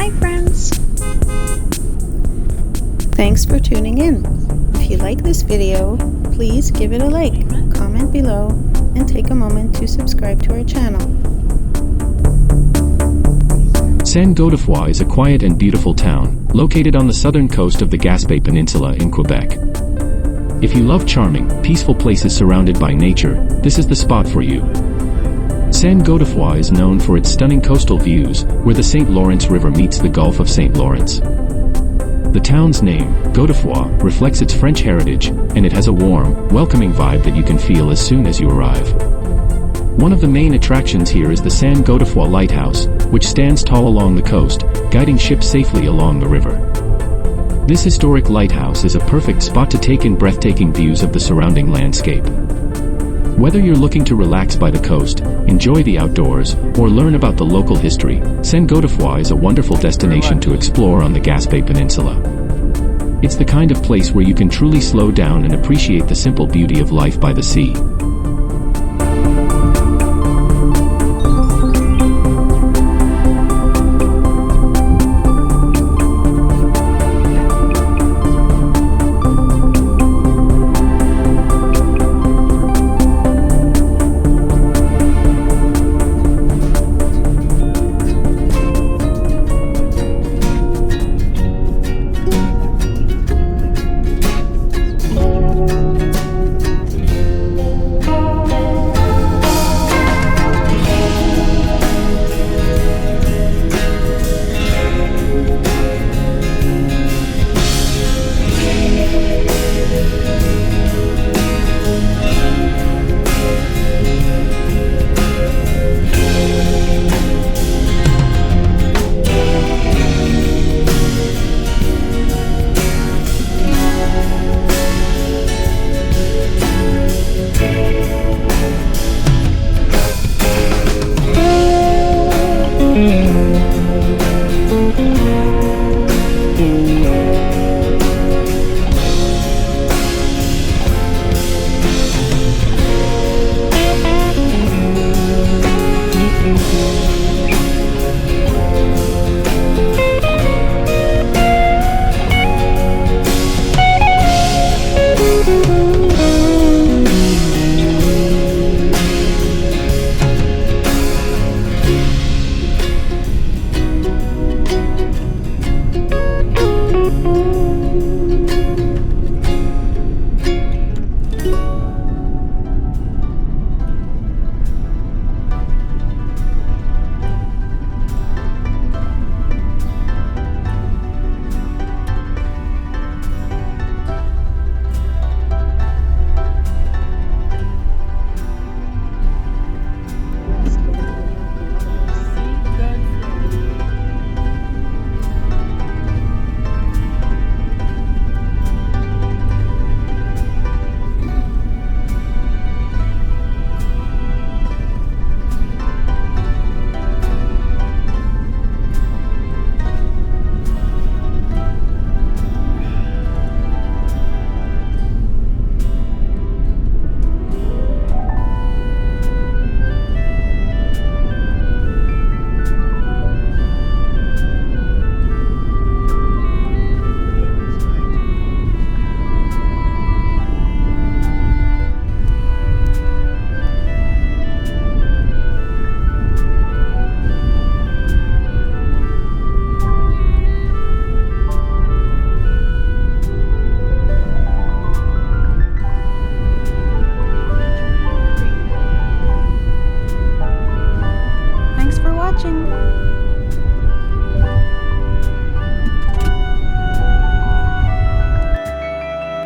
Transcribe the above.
Hi friends! Thanks for tuning in. If you like this video, please give it a like, comment below, and take a moment to subscribe to our channel. Saint-Godefroi is a quiet and beautiful town, located on the southern coast of the Gaspé Peninsula in Quebec. If you love charming, peaceful places surrounded by nature, this is the spot for you. Saint-Godefroi is known for its stunning coastal views, where the St. Lawrence River meets the Gulf of St. Lawrence. The town's name, Godefroi, reflects its French heritage, and it has a warm, welcoming vibe that you can feel as soon as you arrive. One of the main attractions here is the Saint-Godefroi Lighthouse, which stands tall along the coast, guiding ships safely along the river. This historic lighthouse is a perfect spot to take in breathtaking views of the surrounding landscape. Whether you're looking to relax by the coast, enjoy the outdoors, or learn about the local history, Saint-Godefroi is a wonderful destination to explore on the Gaspé Peninsula. It's the kind of place where you can truly slow down and appreciate the simple beauty of life by the sea.